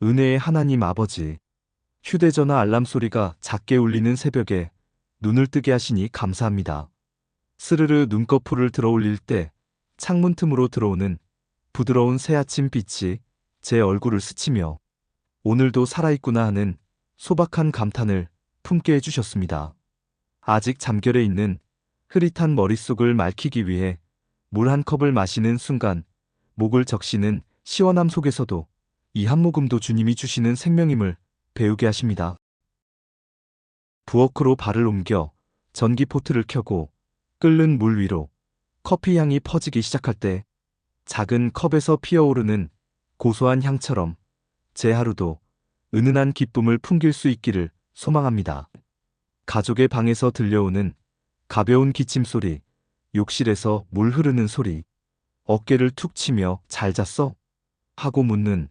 은혜의 하나님 아버지, 휴대전화 알람 소리가 작게 울리는 새벽에 눈을 뜨게 하시니 감사합니다. 스르르 눈꺼풀을 들어 올릴 때 창문 틈으로 들어오는 부드러운 새아침 빛이 제 얼굴을 스치며 오늘도 살아있구나 하는 소박한 감탄을 품게 해주셨습니다. 아직 잠결에 있는 흐릿한 머릿속을 맑히기 위해 물 한 컵을 마시는 순간 목을 적시는 시원함 속에서도 이 한 모금도 주님이 주시는 생명임을 배우게 하십니다. 부엌으로 발을 옮겨 전기포트를 켜고 끓는 물 위로 커피 향이 퍼지기 시작할 때 작은 컵에서 피어오르는 고소한 향처럼 제 하루도 은은한 기쁨을 풍길 수 있기를 소망합니다. 가족의 방에서 들려오는 가벼운 기침 소리, 욕실에서 물 흐르는 소리, 어깨를 툭 치며 잘 잤어? 하고 묻는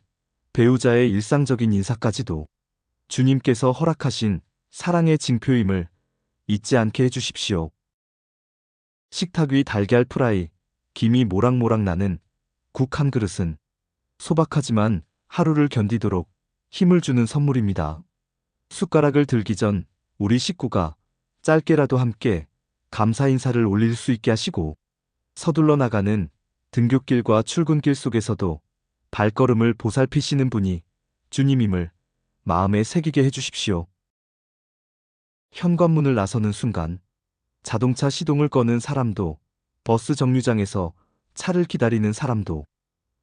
배우자의 일상적인 인사까지도 주님께서 허락하신 사랑의 징표임을 잊지 않게 해주십시오. 식탁 위 달걀 프라이, 김이 모락모락 나는 국 한 그릇은 소박하지만 하루를 견디도록 힘을 주는 선물입니다. 숟가락을 들기 전 우리 식구가 짧게라도 함께 감사 인사를 올릴 수 있게 하시고 서둘러 나가는 등굣길과 출근길 속에서도 발걸음을 보살피시는 분이 주님임을 마음에 새기게 해주십시오. 현관문을 나서는 순간 자동차 시동을 거는 사람도, 버스 정류장에서 차를 기다리는 사람도,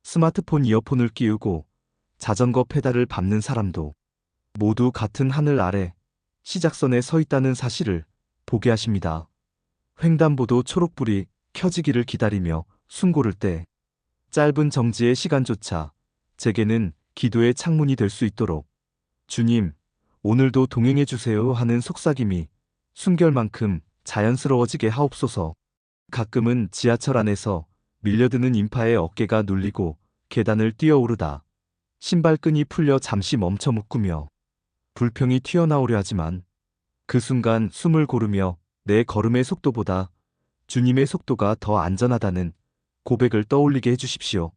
스마트폰 이어폰을 끼우고 자전거 페달을 밟는 사람도 모두 같은 하늘 아래 시작선에 서 있다는 사실을 보게 하십니다. 횡단보도 초록불이 켜지기를 기다리며 숨 고를 때 짧은 정지의 시간조차 제게는 기도의 창문이 될 수 있도록 주님, 오늘도 동행해 주세요 하는 속삭임이 순결만큼 자연스러워지게 하옵소서. 가끔은 지하철 안에서 밀려드는 인파의 어깨가 눌리고 계단을 뛰어오르다 신발끈이 풀려 잠시 멈춰 묶으며 불평이 튀어나오려 하지만 그 순간 숨을 고르며 내 걸음의 속도보다 주님의 속도가 더 안전하다는 고백을 떠올리게 해주십시오.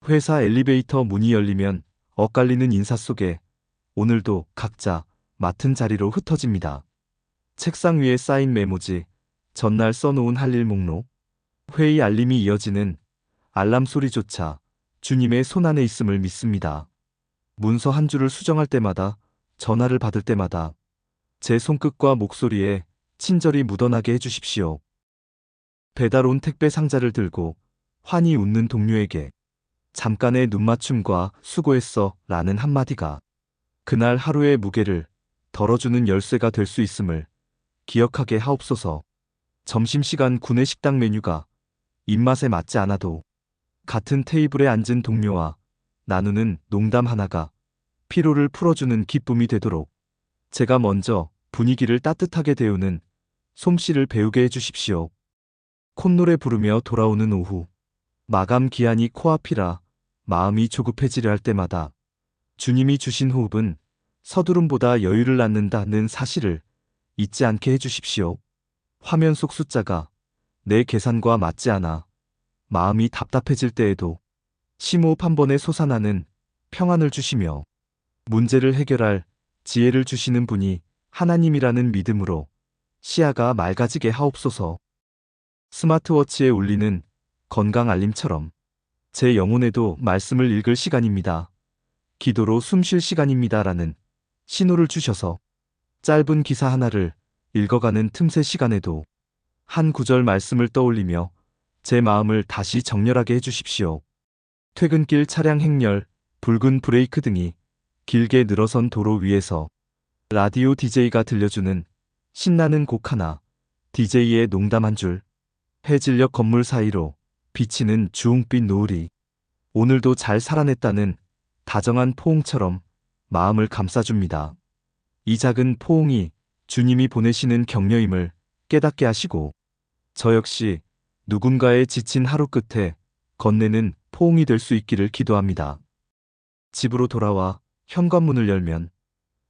회사 엘리베이터 문이 열리면 엇갈리는 인사 속에 오늘도 각자 맡은 자리로 흩어집니다. 책상 위에 쌓인 메모지, 전날 써놓은 할 일 목록, 회의 알림이 이어지는 알람 소리조차 주님의 손안에 있음을 믿습니다. 문서 한 줄을 수정할 때마다, 전화를 받을 때마다 제 손끝과 목소리에 친절히 묻어나게 해주십시오. 배달 온 택배 상자를 들고 환히 웃는 동료에게 잠깐의 눈맞춤과 수고했어 라는 한마디가 그날 하루의 무게를 덜어주는 열쇠가 될 수 있음을 기억하게 하옵소서. 점심시간 구내식당 메뉴가 입맛에 맞지 않아도 같은 테이블에 앉은 동료와 나누는 농담 하나가 피로를 풀어주는 기쁨이 되도록 제가 먼저 분위기를 따뜻하게 데우는 솜씨를 배우게 해주십시오. 콧노래 부르며 돌아오는 오후, 마감 기한이 코앞이라 마음이 조급해지려 할 때마다 주님이 주신 호흡은 서두름보다 여유를 낳는다는 사실을 잊지 않게 해주십시오. 화면 속 숫자가 내 계산과 맞지 않아 마음이 답답해질 때에도 심호흡 한 번에 솟아나는 평안을 주시며 문제를 해결할 지혜를 주시는 분이 하나님이라는 믿음으로 시야가 맑아지게 하옵소서. 스마트워치에 울리는 건강 알림처럼 제 영혼에도 말씀을 읽을 시간입니다. 기도로 숨 쉴 시간입니다라는 신호를 주셔서 짧은 기사 하나를 읽어가는 틈새 시간에도 한 구절 말씀을 떠올리며 제 마음을 다시 정렬하게 해주십시오. 퇴근길 차량 행렬, 붉은 브레이크 등이 길게 늘어선 도로 위에서 라디오 DJ가 들려주는 신나는 곡 하나, DJ의 농담 한 줄, 해질녘 건물 사이로 비치는 주홍빛 노을이 오늘도 잘 살아냈다는 다정한 포옹처럼 마음을 감싸줍니다. 이 작은 포옹이 주님이 보내시는 격려임을 깨닫게 하시고 저 역시 누군가의 지친 하루 끝에 건네는 포옹이 될 수 있기를 기도합니다. 집으로 돌아와 현관문을 열면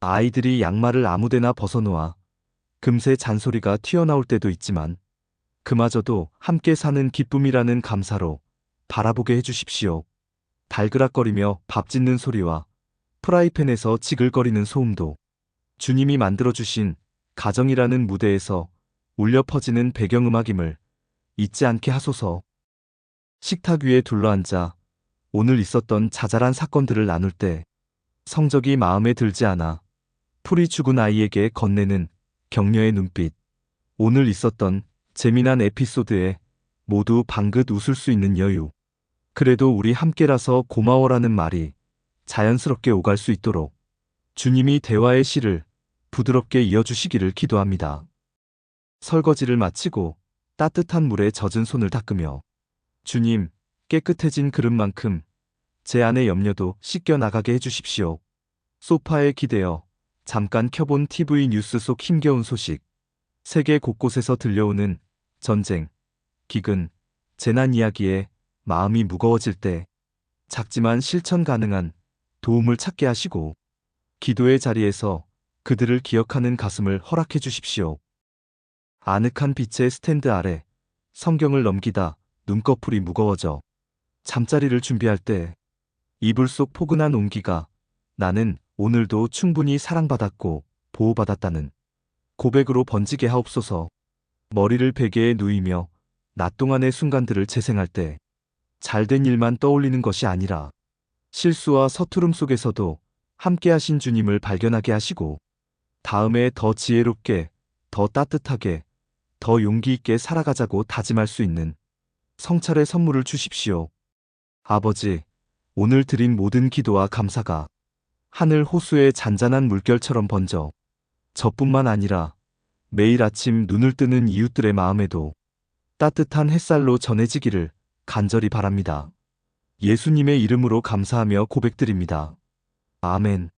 아이들이 양말을 아무데나 벗어놓아 금세 잔소리가 튀어나올 때도 있지만 그마저도 함께 사는 기쁨이라는 감사로 바라보게 해주십시오. 달그락거리며 밥 짓는 소리와 프라이팬에서 지글거리는 소음도 주님이 만들어주신 가정이라는 무대에서 울려 퍼지는 배경음악임을 잊지 않게 하소서. 식탁 위에 둘러앉아 오늘 있었던 자잘한 사건들을 나눌 때 성적이 마음에 들지 않아 풀이 죽은 아이에게 건네는 격려의 눈빛, 오늘 있었던 재미난 에피소드에 모두 방긋 웃을 수 있는 여유, 그래도 우리 함께라서 고마워라는 말이 자연스럽게 오갈 수 있도록 주님이 대화의 시를 부드럽게 이어주시기를 기도합니다. 설거지를 마치고 따뜻한 물에 젖은 손을 닦으며 주님, 깨끗해진 그릇만큼 제 안의 염려도 씻겨 나가게 해주십시오. 소파에 기대어 잠깐 켜본 TV 뉴스 속 힘겨운 소식, 세계 곳곳에서 들려오는 전쟁, 기근, 재난 이야기에 마음이 무거워질 때 작지만 실천 가능한 도움을 찾게 하시고 기도의 자리에서 그들을 기억하는 가슴을 허락해 주십시오. 아늑한 빛의 스탠드 아래 성경을 넘기다 눈꺼풀이 무거워져 잠자리를 준비할 때 이불 속 포근한 온기가 나는 오늘도 충분히 사랑받았고 보호받았다는 고백으로 번지게 하옵소서. 머리를 베개에 누이며 낮 동안의 순간들을 재생할 때 잘된 일만 떠올리는 것이 아니라 실수와 서투름 속에서도 함께하신 주님을 발견하게 하시고 다음에 더 지혜롭게, 더 따뜻하게, 더 용기 있게 살아가자고 다짐할 수 있는 성찰의 선물을 주십시오. 아버지, 오늘 드린 모든 기도와 감사가 하늘 호수의 잔잔한 물결처럼 번져 저뿐만 아니라 매일 아침 눈을 뜨는 이웃들의 마음에도 따뜻한 햇살로 전해지기를 간절히 바랍니다. 예수님의 이름으로 감사하며 고백드립니다. 아멘.